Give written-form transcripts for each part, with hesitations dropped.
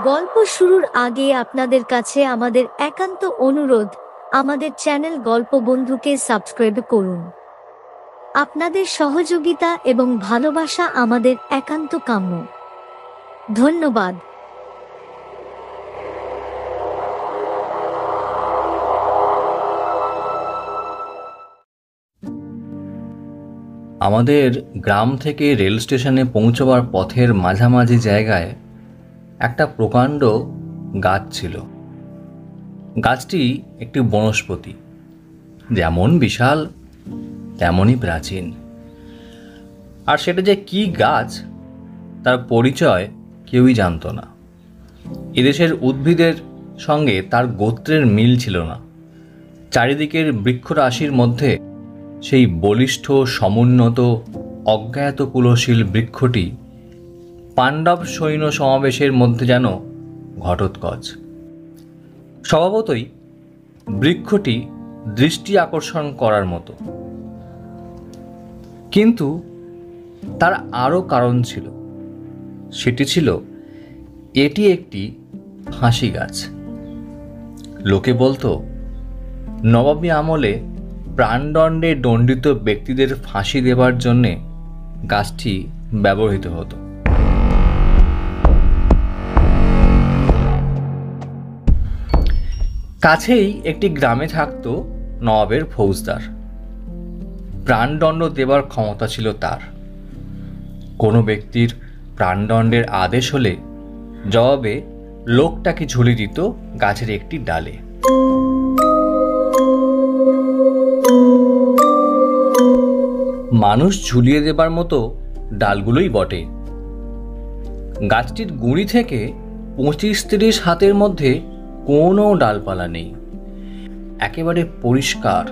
গল্প শুরুর আগে আপনাদের কাছে আমাদের একান্ত অনুরোধ, আমাদের চ্যানেল গল্প বন্ধুকে সাবস্ক্রাইব করুন। আপনাদের সহযোগিতা এবং ভালোবাসা আমাদের একান্ত কাম্য। ধন্যবাদ। আমাদের গ্রাম থেকে রেল স্টেশনে পৌঁছবার পথের মাঝামাঝি জায়গায় একটা প্রকাণ্ড গাছ ছিল। গাছটি একটি বনস্পতি, যেমন বিশাল তেমনই প্রাচীন। আর সেটা যে কী গাছ তার পরিচয় কেউই জানত না। এদেশের উদ্ভিদের সঙ্গে তার গোত্রের মিল ছিল না। চারিদিকের বৃক্ষরাশির মধ্যে সেই বলিষ্ঠ সমুন্নত অজ্ঞাত কুলশীল বৃক্ষটি পাণ্ডব সৈন্য সমাবেশের মধ্যে যেন ঘটোৎকচ। স্বভাবতই বৃক্ষটি দৃষ্টি আকর্ষণ করার মতো, কিন্তু তার আরও কারণ ছিল। সেটি ছিল এটি একটি ফাঁসি গাছ। লোকে বলতো নবাবী আমলে প্রাণদণ্ডে দণ্ডিত ব্যক্তিদের ফাঁসি দেবার জন্যে গাছটি ব্যবহৃত হতো। কাছেই একটি গ্রামে থাকত নবাবের ফৌজদার। প্রাণদণ্ড দেবার ক্ষমতা ছিল তার। কোনো ব্যক্তির প্রাণদণ্ডের আদেশ হলে জবাবে লোকটাকে ঝুলিয়ে দিত গাছের একটি ডালে। মানুষ ঝুলিয়ে দেবার মতো ডালগুলোই বটে। গাছটির গুঁড়ি থেকে 25-30 হাতের মধ্যে কোনো ডালপালা নেই। একেবারে পরিষ্কার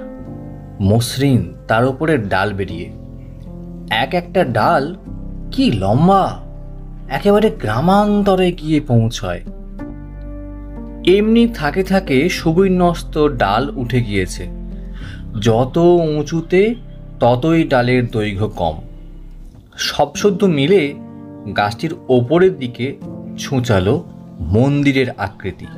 মসৃণ, তার উপরে ডাল বেরিয়ে। একটা ডাল কি লম্বা, একেবারে গ্রামান্তরে গিয়ে পৌঁছয়। এমনি থাকে থাকে সুবিন্যস্ত ডাল উঠে গিয়েছে। যত উঁচুতে ততই ডালের দৈর্ঘ্য কম। সব শুদ্ধ মিলে গাছটির ওপরের দিকে ছুঁচালো মন্দিরের আকৃতি।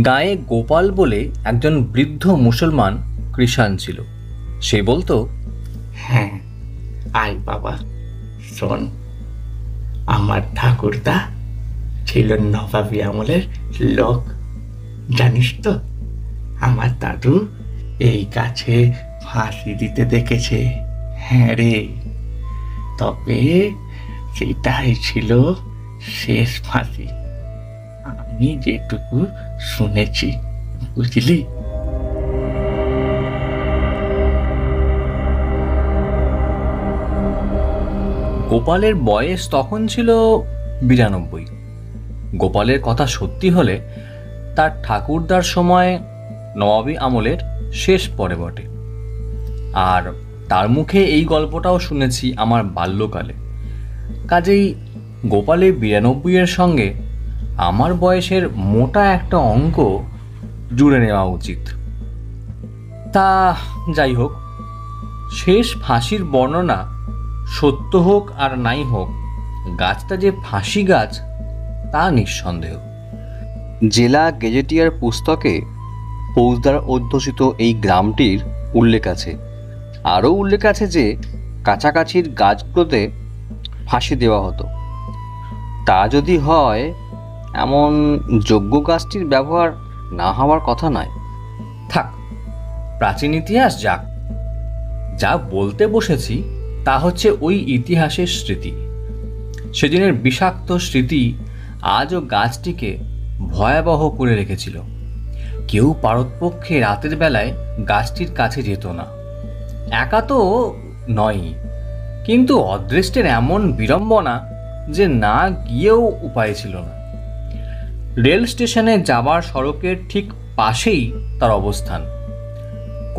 গায়ে গোপাল বলে একজন বৃদ্ধ মুসলমান কৃষাণ ছিল। সে বলতো, হ্যাঁ আয় বাবা, শোন, আমার ঠাকুরদা ছিল নবাবী আমলের লোক, জানিস তো? আমার দাদু এই গাছে ফাঁসি দিতে দেখেছে। হ্যাঁ রে, তবে সেটাই ছিল শেষ ফাঁসি, আমি যেটুকু শুনেছি, বুঝলি? গোপালের বয়স তখন ছিল 92। গোপালের কথা সত্যি হলে তার ঠাকুরদার সময় নবাবী আমলের শেষ পরে বটে। আর তার মুখে এই গল্পটাও শুনেছি আমার বাল্যকালে। কাজেই গোপালের 92-এর সঙ্গে আমার বয়সের মোটা একটা অঙ্ক জুড়ে নেওয়া উচিত। তা যাই হোক, শেষ ফাঁসির বর্ণনা সত্য হোক আর নাই হোক, গাছটা যে ফাঁসি গাছ তা নিঃসন্দেহ। জেলা গেজেটিয়ার পুস্তকে ফৌজদার অধ্যুষিত এই গ্রামটির উল্লেখ আছে। আরও উল্লেখ আছে যে কাছাকাছির গাছগুলোতে ফাঁসি দেওয়া হতো। তা যদি হয়, এমন যোগ্য গাছটির ব্যবহার না হওয়ার কথা নয়। থাক, প্রাচীন ইতিহাস যাক। যা বলতে বসেছি তা হচ্ছে ওই ইতিহাসের স্মৃতি। সেদিনের বিষাক্ত স্মৃতি আজও গাছটিকে ভয়াবহ করে রেখেছিল। কেউ পারতপক্ষে রাতের বেলায় গাছটির কাছে যেত না। একা তো নয়, কিন্তু অদৃষ্টের এমন বিড়ম্বনা যে না গিয়েও উপায় ছিল না। রেল স্টেশনে যাবার সড়কের ঠিক পাশেই তার অবস্থান।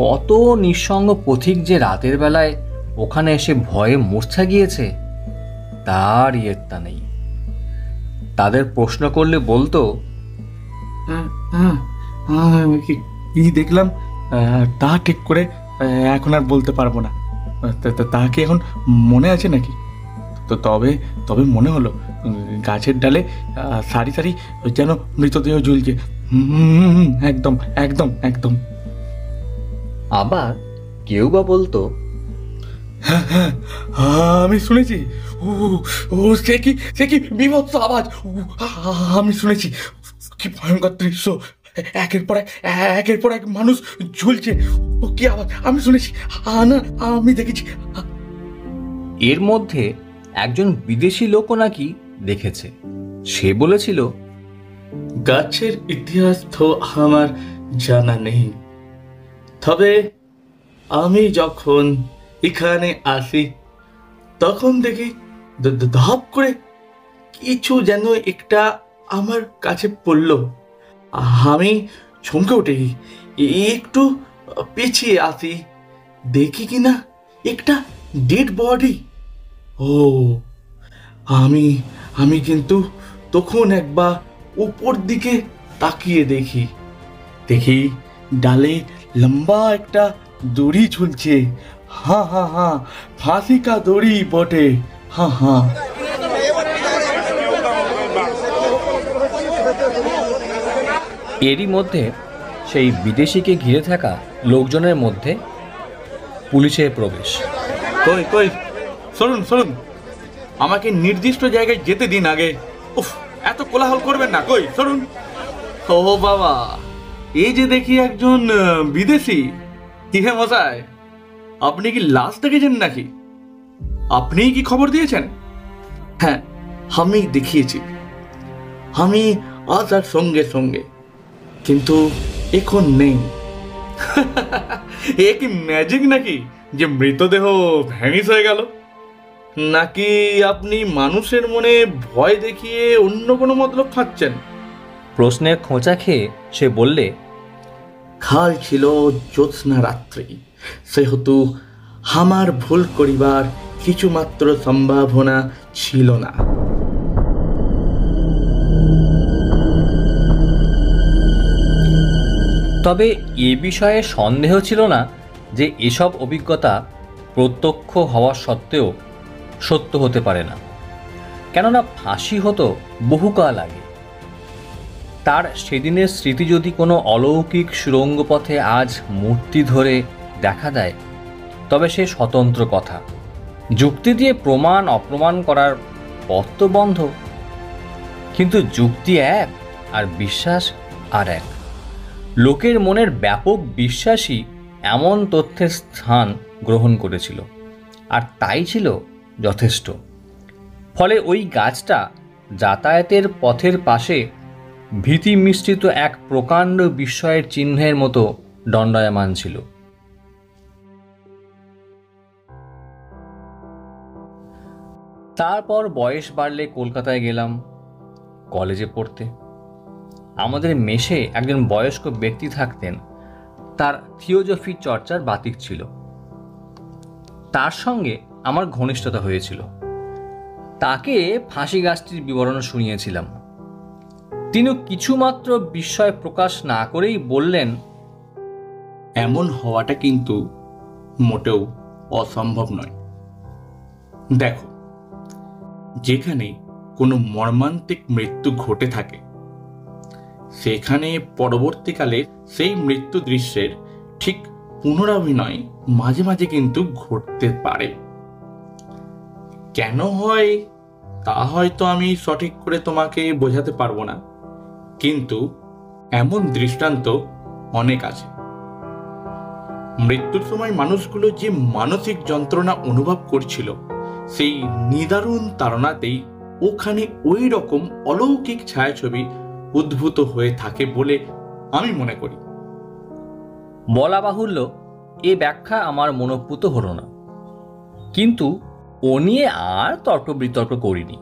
কত নিঃসঙ্গ পথিক যে রাতের বেলায় ওখানে এসে ভয়ে মূর্ছা গিয়েছে তার ইয়েত্তা নেই। তাদের প্রশ্ন করলে বলতো, কি দেখলাম তা ঠিক করে এখন আর বলতে পারবো না। তা কি এখন মনে আছে নাকি? তো তবে তবে মনে হলো গাছের ডালে সারি সারি যেন মৃতদেহ ঝুলছে। একদম একদম একদম। আবার কেউ বা বলতো, হ্যাঁ হ্যাঁ, আমি শুনেছি। ও ও সে কি বিভৎস আওয়াজ! আমি শুনেছি। কি ভয়ঙ্কর দৃশ্য! একের পর এক মানুষ ঝুলছে। ও কি আওয়াজ! আমি শুনেছি। না, আমি দেখেছি। এর মধ্যে একজন বিদেশি লোকও নাকি দেখেছে। সে বলেছিল, গাছের ইতিহাস তো আমার জানা নেই, তবে আমি যখন এখানে আসি তখন দেখি ধপ করে কিছু যেন একটা আমার কাছে পড়ল। আমি চমকে উঠি, একটু পিছিয়ে আসি, দেখি কিনা একটা ডেড বডি। ও, আমি আমি কিন্তু তখন একবার উপর দিকে তাকিয়ে দেখি ডালে লম্বা একটা দড়ি ঝুলছে। হ্যাঁ হ্যাঁ হ্যাঁ, ফাঁসি কা দড়ি বটে। হ্যাঁ হ্যাঁ। এরই মধ্যে সেই বিদেশিকে ঘিরে থাকা লোকজনের মধ্যে পুলিশের প্রবেশ। কই কই, শুনুন শুনুন, আমাকে নির্দিষ্ট জায়গায় যেতে দিন আগে। উফ, এত কোলাহল করবেন না। কই শুনুন। ও বাবা, এই যে দেখি একজন বিদেশি। কি হে মশাই, আপনি কি লাশ দেখেছেন নাকি? আপনিই কি খবর দিয়েছেন? হ্যাঁ, আমি দেখিয়েছি। আমি আসার সঙ্গে সঙ্গে, কিন্তু এখন নেই। এ কি ম্যাজিক নাকি যে মৃতদেহ ভ্যানিশ হয়ে গেল? নাকি আপনি মানুষের মনে ভয় দেখিয়ে অন্য কোনো মতলব খাচ্ছেন? প্রশ্নের খোঁচা খেয়ে সে বললে, কাল ছিল জ্যোৎস্না রাত্রি, সেহেতু আমার ভুল করিবার কিছুমাত্র সম্ভাবনা ছিল না। তবে এ বিষয়ে সন্দেহ ছিল না যে এসব অভিজ্ঞতা প্রত্যক্ষ হওয়া সত্ত্বেও সত্য হতে পারে না। কেননা ফাঁসি হতো বহুকাল আগে। তার সেদিনের স্মৃতি যদি কোনো অলৌকিক সুড়ঙ্গ পথে আজ মূর্তি ধরে দেখা দেয়, তবে সে স্বতন্ত্র কথা। যুক্তি দিয়ে প্রমাণ অপ্রমাণ করার পথ তো বন্ধ। কিন্তু যুক্তি এক আর বিশ্বাস আর এক। লোকের মনের ব্যাপক বিশ্বাসই এমন তথ্যের স্থান গ্রহণ করেছিল, আর তাই ছিল যথেষ্ট। ফলে ওই গাছটা যাতায়াতের পথের পাশে ভীতি মিশ্রিত এক প্রকাণ্ড বিস্ময়ের চিহ্নের মতো দণ্ডায়মান ছিল। তারপর বয়স বাড়লে কলকাতায় গেলাম কলেজে পড়তে। আমাদের মেসে একজন বয়স্ক ব্যক্তি থাকতেন। তার থিওজফি চর্চার বাতিক ছিল। তার সঙ্গে আমার ঘনিষ্ঠতা হয়েছিল। তাকে ফাঁসি গাছটির বিবরণ শুনিয়েছিলাম। তিনি কিছুমাত্র বিস্ময় প্রকাশ না করেই বললেন, এমন হওয়াটা কিন্তু মোটেও অসম্ভব নয়। দেখো, যেখানে কোনো মর্মান্তিক মৃত্যু ঘটে থাকে, সেখানে পরবর্তীকালে সেই মৃত্যু দৃশ্যের ঠিক পুনরাভিনয় মাঝে মাঝে কিন্তু ঘটতে পারে। কেন হয় তা হয়তো আমি সঠিক করে তোমাকে বোঝাতে পারবো না, কিন্তু এমন দৃষ্টান্ত অনেক আছে। মৃত্যুর সময় মানুষগুলো যে মানসিক যন্ত্রণা অনুভব করছিল, সেই নিদারুণ তাড়নাতেই ওখানে ওই রকম অলৌকিক ছায়াছবি উদ্ভূত হয়ে থাকে বলে আমি মনে করি। বলা বাহুল্য, এ ব্যাখ্যা আমার মনোপুত হলো না, কিন্তু ও নিয়ে আর তর্ক বিতর্ক করিনি।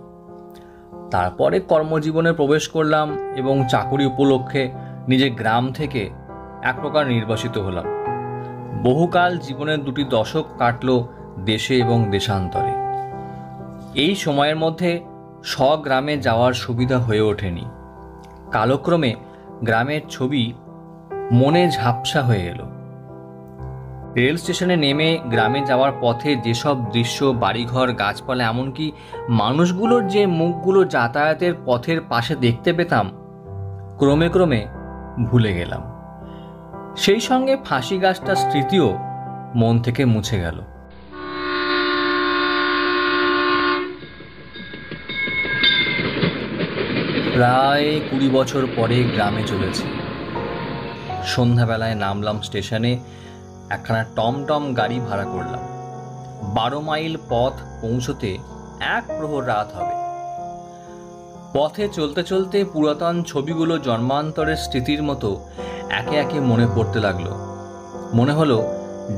তারপরে কর্মজীবনে প্রবেশ করলাম এবং চাকুরি উপলক্ষে নিজের গ্রাম থেকে এক প্রকার নির্বাসিত হলাম। বহুকাল জীবনের 2টি দশক কাটল দেশে এবং দেশান্তরে। এই সময়ের মধ্যে স্বগ্রামে যাওয়ার সুবিধা হয়ে ওঠেনি। কালক্রমে গ্রামের ছবি মনে ঝাপসা হয়ে এলো। রেল স্টেশনে নেমে গ্রামে যাওয়ার পথে যেসব দৃশ্য, বাড়িঘর, গাছপালা, এমনকি মানুষগুলোর যে মুখগুলো যাতায়াতের পথের পাশে দেখতে পেতাম, ক্রমে ক্রমে ভুলে গেলাম। সেই সঙ্গে ফাঁসি গাছটার স্মৃতিও মন থেকে মুছে গেল। প্রায় 20 বছর পরে গ্রামে চলেছি। সন্ধ্যাবেলায় নামলাম স্টেশনে, একখানা টমটম গাড়ি ভাড়া করলাম। 12 মাইল পথ পৌঁছতে 1 প্রহর রাত হবে। পথে চলতে চলতে পুরাতন ছবিগুলো জন্মান্তরের স্মৃতির মতো একে একে মনে পড়তে লাগলো। মনে হলো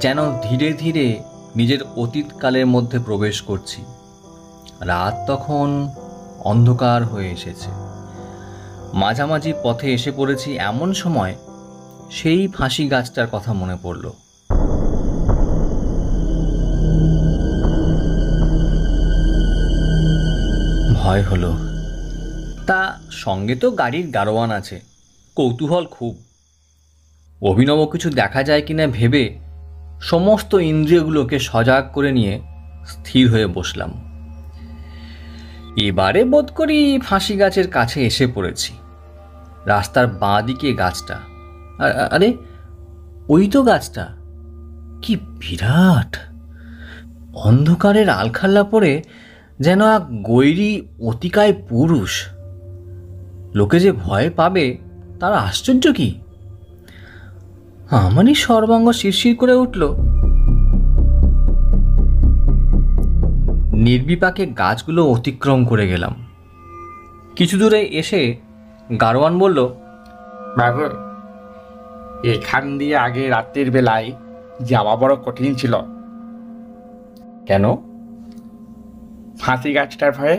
যেন ধীরে ধীরে নিজের অতীতকালের মধ্যে প্রবেশ করছি। রাত তখন অন্ধকার হয়ে এসেছে। মাঝামাঝি পথে এসে পড়েছি, এমন সময় সেই ফাঁসি গাছটার কথা মনে পড়ল। ভয় হলো। তা সঙ্গে তো গাড়ির গাড়োয়ান আছে, কৌতূহল খুব। অভিনব কিছু দেখা যায় কিনা ভেবে সমস্ত ইন্দ্রিয়গুলোকে সজাগ করে নিয়ে স্থির হয়ে বসলাম। এবারে বোধ করি ফাঁসি গাছের কাছে এসে পড়েছি। রাস্তার বাঁ দিকে গাছটা। আরে ওই তো গাছটা, কি বিরাট! অন্ধকারের আলখাল্লা পড়ে যেন এক গৈরী অতিকায় পুরুষ। লোকে যে ভয় পাবে তার আশ্চর্য কি! আমারই সর্বাঙ্গ শিরশির করে উঠল। নির্বিপাকে গাছগুলো অতিক্রম করে গেলাম। কিছু দূরে এসে গাড়োয়ান বলল, বাবু, এখান দিয়ে আগে রাত্রির বেলায় যাওয়া বড় কঠিন ছিল। কেন? ফাঁসি গাছটার ভয়ে।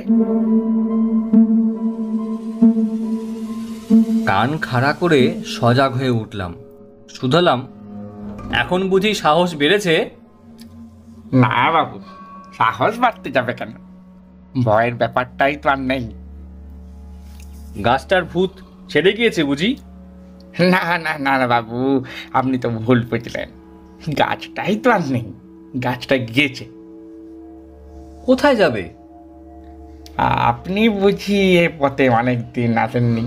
কান খাড়া করে সজাগ হয়ে উঠলাম। শুধালাম, এখন বুঝি সাহস বেড়েছে? না বাবু, সাহস বাড়তে যাবে কেন? ভয়ের ব্যাপারটাই তো আর নেই। গাছটার ভূত ছেড়ে গিয়েছে বুঝি? না না না না বাবু, আপনি তো ভুল বুঝলেন। গাছটাই তো আর নেই, গাছটা গিয়েছে। কোথায় যাবে? আপনি বুঝি এ পথে অনেক দিন আসেননি,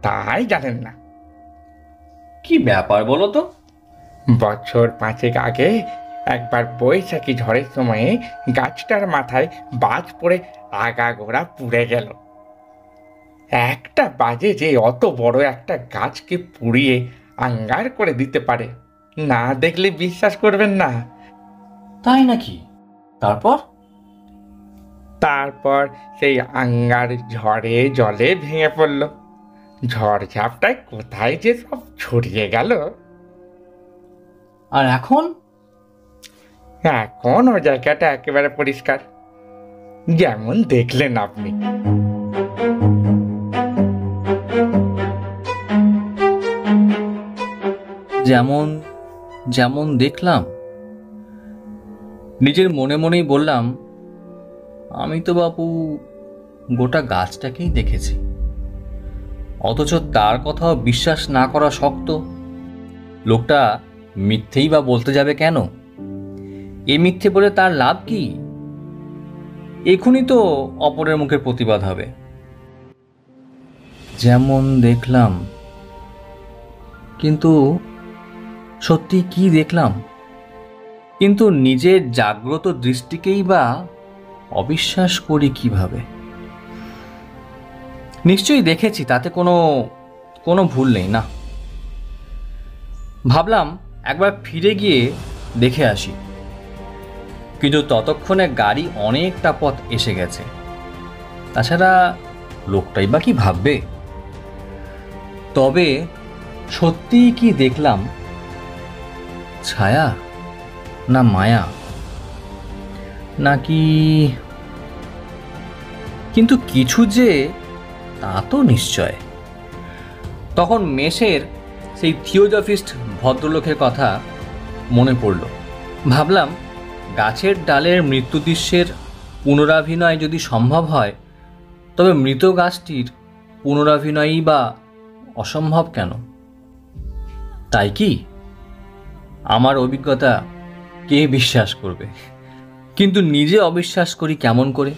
তাই জানেন না। কি ব্যাপার বলো তো? বছর 5 আগে একবার বৈশাখী ঝড়ের সময়ে গাছটার মাথায় বাজ পড়ে আগাগোড়া পুড়ে গেল। একটা বাজে যে অত বড় একটা গাছকে পুড়িয়ে আঙ্গার করে দিতে পারে, না দেখলে বিশ্বাস করবেন না। তাই নাকি? তারপর? তারপর সেই আঙ্গার ঝড়ে জলে ভেঙে পড়ল। ঝড় ঝাপটায় কোথায় যে সব ছড়িয়ে গেল। আর এখন? এখন ও জায়গাটা একেবারে পরিষ্কার, যেমন দেখলেন আপনি। যেমন যেমন দেখলাম? নিজের মনে মনেই বললাম, আমি তো বাপু গোটা গাছটাকেই দেখেছি, অথচ তার কথাও বিশ্বাস না করা শক্ত। লোকটা মিথ্যেই বা বলতে যাবে কেন? এ মিথ্যে বলে তার লাভ কি? এখনই তো অপরের মুখে প্রতিবাদ হবে। যেমন দেখলাম, কিন্তু সত্যি কি দেখলাম? কিন্তু নিজের জাগ্রত দৃষ্টিকেই বা অবিশ্বাস করি কিভাবে? নিশ্চয়ই দেখেছি, তাতে কোনো ভুল নেই না। ভাবলাম একবার ফিরে গিয়ে দেখে আসি, কিন্তু ততক্ষণে গাড়ি অনেকটা পথ এসে গেছে। তাছাড়া লোকটাই বা কি ভাববে? তবে সত্যিই কি দেখলাম? ছায়া না মায়া নাকি? কিন্তু কিছু যে, তা তো নিশ্চয়। তখন মেসের সেই থিওজফিস্ট ভদ্রলোকের কথা মনে পড়ল। ভাবলাম গাছের ডালের মৃত্যু দৃশ্যের পুনরাভিনয় যদি সম্ভব হয়, তবে মৃত গাছটির পুনরাভিনয়ই বা অসম্ভব কেন? তাই কি? আমার অভিজ্ঞতা কে বিশ্বাস করবে, কিন্তু নিজে অবিশ্বাস করি কেমন করে।